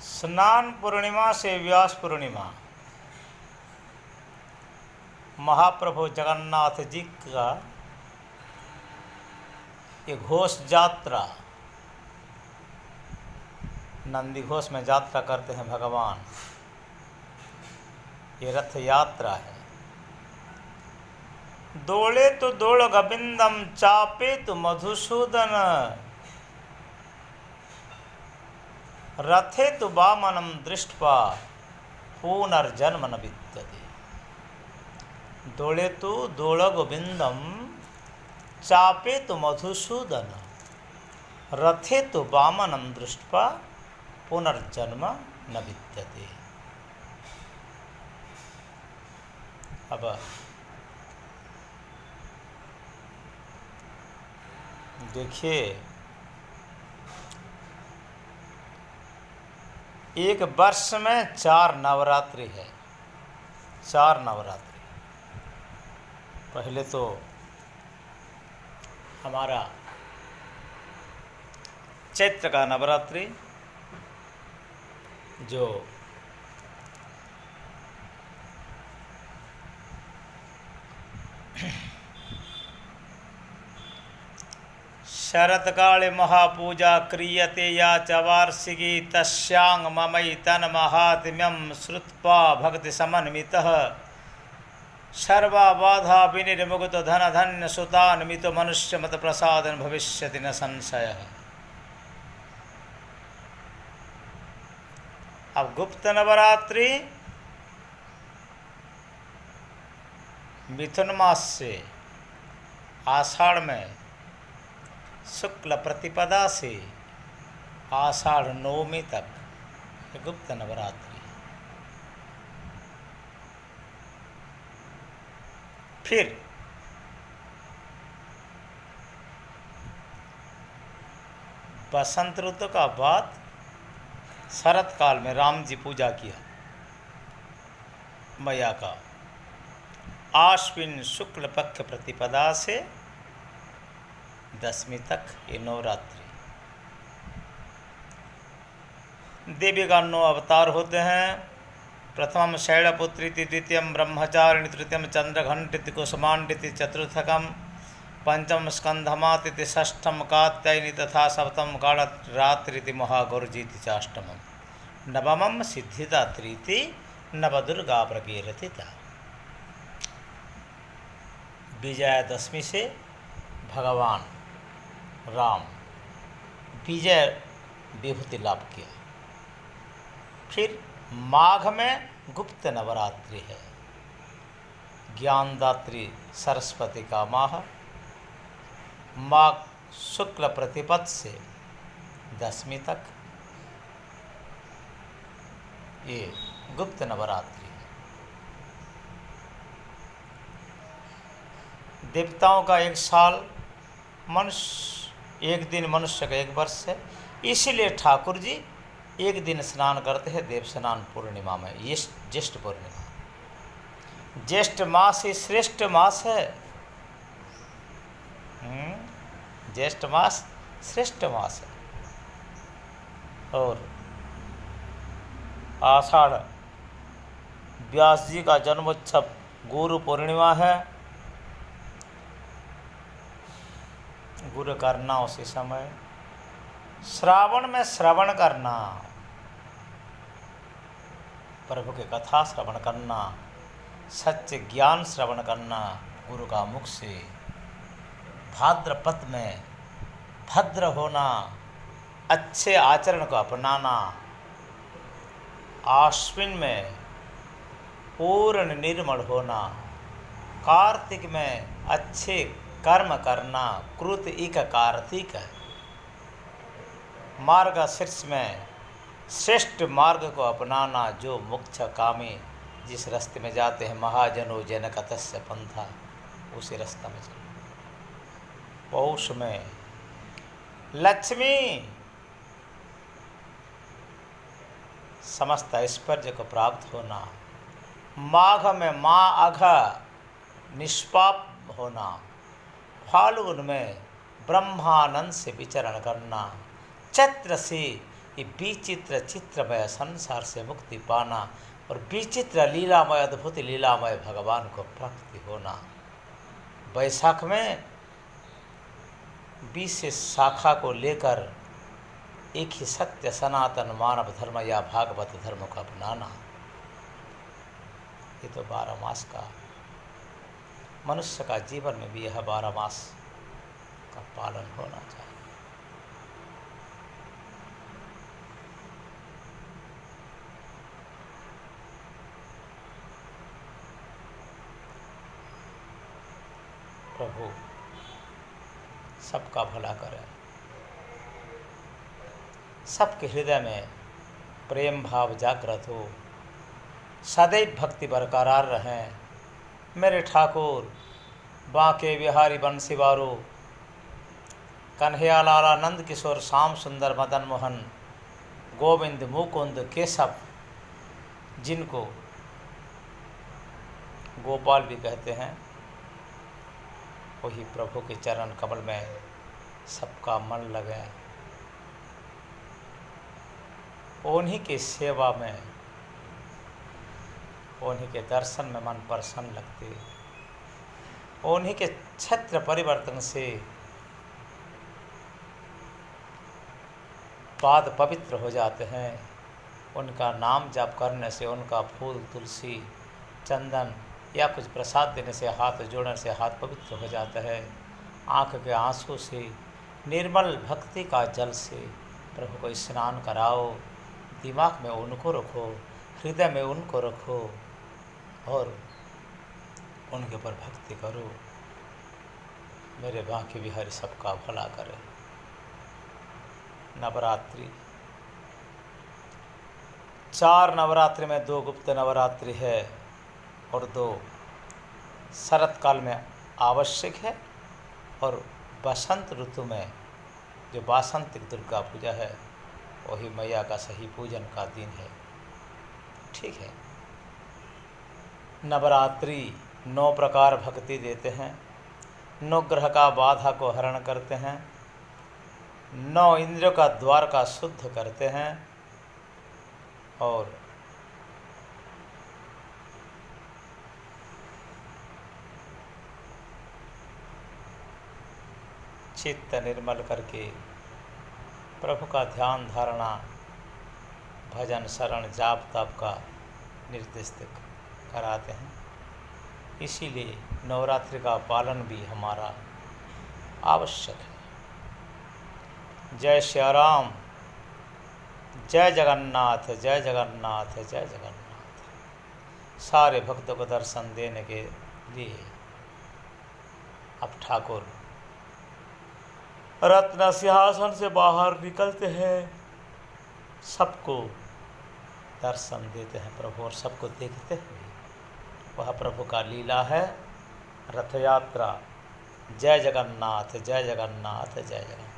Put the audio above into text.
स्नान पूर्णिमा से व्यास पूर्णिमा महाप्रभु जगन्नाथ जी का ये घोष यात्रा, नंदी घोष में यात्रा करते हैं भगवान। ये रथ यात्रा है। दौड़े तो दौड़ गोविंदम चापे तो मधुसूदन, रथे तो वामनम दृष्ट्वा पुनर्जन्म न विद्यते। दौड़े तो दौड़ गोविंदम चापे तो मधुसूदन, रथे तो वामनम दृष्ट्वा पुनर्जन्म न विद्यते। अब देखिए, एक वर्ष में 4 नवरात्रि है। 4 नवरात्रि। पहले तो हमारा चैत्र का नवरात्रि जो शरत्काले महापूजा क्रियते या च वार्षिकी तस्यांग ममई तन महात्म्यम श्रुत्वा भक्ति समन्वितः सर्वा बाधा विनिर्मुक्त धन धन्य सुतान्वित मनुष्य मत प्रसादन भविष्यति न संशय। अब गुप्त नवरात्रि मिथुन मास से आषाढ़ में शुक्ल प्रतिपदा से आषाढ़ नवमी तक गुप्त नवरात्रि। फिर बसंत ऋतु का बाद शरत काल में राम जी पूजा किया मैया का। आश्विन शुक्ल पक्ष प्रतिपदा से दशमी तक ये नवरात्रि। देवी का 9 अवतार होते हैं। प्रथमम शैलपुत्री, द्वितीयम ब्रह्मचारिणी, तृतीयम चंद्रघंटिति कुसुमांडिति, चतुर्थकम पंचम स्कंधमातिथि, षष्ठम कात्यायनी तथा सप्तम कालरात्रिति, महागौरजीति चाष्टमम, नवमम सिद्धिदात्रीति, नवदुर्गा प्रकीर्तिता। विजयादशमी से भगवान राम विजय विभूति लाभ किया। फिर माघ में गुप्त नवरात्रि है। ज्ञानदात्री सरस्वती का माह माघ शुक्ल प्रतिपद से दशमी तक ये गुप्त नवरात्रि है। देवताओं का 1 साल, मनुष्य 1 दिन, मनुष्य का 1 वर्ष है। इसीलिए ठाकुर जी एक दिन स्नान करते हैं देव स्नान पूर्णिमा में। ये ज्येष्ठ पूर्णिमा। ज्येष्ठ मास ही श्रेष्ठ मास है। ज्येष्ठ मास श्रेष्ठ मास है। और आषाढ़ व्यास जी का जन्मोत्सव गुरु पूर्णिमा है। गुरु करना उसी समय। श्रावण में श्रवण करना, प्रभु की कथा श्रवण करना, सच्चे ज्ञान श्रवण करना गुरु का मुख से। भाद्रपद में भद्र होना, अच्छे आचरण को अपनाना। आश्विन में पूर्ण निर्मल होना। कार्तिक में अच्छे कर्म करना, कृत इक कार्तिक। मार्गशीर्ष में श्रेष्ठ मार्ग को अपनाना, जो मोक्ष कामी, जिस रास्ते में जाते हैं महाजनो जनकतस्य पंथा, उसी रास्ता में चलना। पौष में लक्ष्मी समस्त ऐश्वर्य को प्राप्त होना। माघ में माँ अघ निष्पाप होना। फाल्गुन में ब्रह्मानंद से विचरण करना। चैत्र से ये विचित्र चित्रमय संसार से मुक्ति पाना और विचित्र लीलामय अद्भुत लीलामय भगवान को प्राप्ति होना। वैशाख में 20 शाखा को लेकर एक ही सत्य सनातन मानव धर्म या भागवत धर्म को अपनाना, ये तो 12 मास का मनुष्य का जीवन में भी यह 12 मास का पालन होना चाहिए। प्रभु सबका भला करे, सबके हृदय में प्रेम भाव जागृत हो, सदैव भक्ति बरकरार रहें। मेरे ठाकुर बांके बिहारी बंसी वारो, कन्हैया लाला नंद किशोर श्याम सुंदर मदन मोहन गोविंद मुकुंद केशव, जिनको गोपाल भी कहते हैं, वही प्रभु के चरण कमल में सबका मन लगे, उन्हीं की सेवा में, उन्हीं के दर्शन में मन प्रसन्न लगते, उन्हीं के छत्र परिवर्तन से पाद पवित्र हो जाते हैं। उनका नाम जाप करने से, उनका फूल तुलसी चंदन या कुछ प्रसाद देने से, हाथ जोड़ने से हाथ पवित्र हो जाता है। आँख के आंसू से, निर्मल भक्ति का जल से प्रभु को स्नान कराओ। दिमाग में उनको रखो, हृदय में उनको रखो और उनके ऊपर भक्ति करो। मेरे बांके बिहारी सबका भला करे। नवरात्रि 4 नवरात्रि में 2 गुप्त नवरात्रि है और 2 शरत काल में आवश्यक है और बसंत ऋतु में जो वासंतिक दुर्गा पूजा है वही मैया का सही पूजन का दिन है। ठीक है। नवरात्रि 9 प्रकार भक्ति देते हैं, 9 ग्रह का बाधा को हरण करते हैं, 9 इंद्रियों का द्वार का शुद्ध करते हैं और चित्त निर्मल करके प्रभु का ध्यान धारणा भजन शरण जाप ताप का निर्देश कराते हैं। इसीलिए नवरात्रि का पालन भी हमारा आवश्यक है। जय श्री राम, जय जगन्नाथ, जय जगन्नाथ, जय जगन्नाथ। सारे भक्तों को दर्शन देने के लिए अब ठाकुर रत्न सिंहासन से बाहर निकलते हैं, सबको दर्शन देते हैं प्रभु और सबको देखते हैं। वह प्रभु का लीला है रथ यात्रा। जय जगन्नाथ, जय जगन्नाथ, जय जगन्नाथ।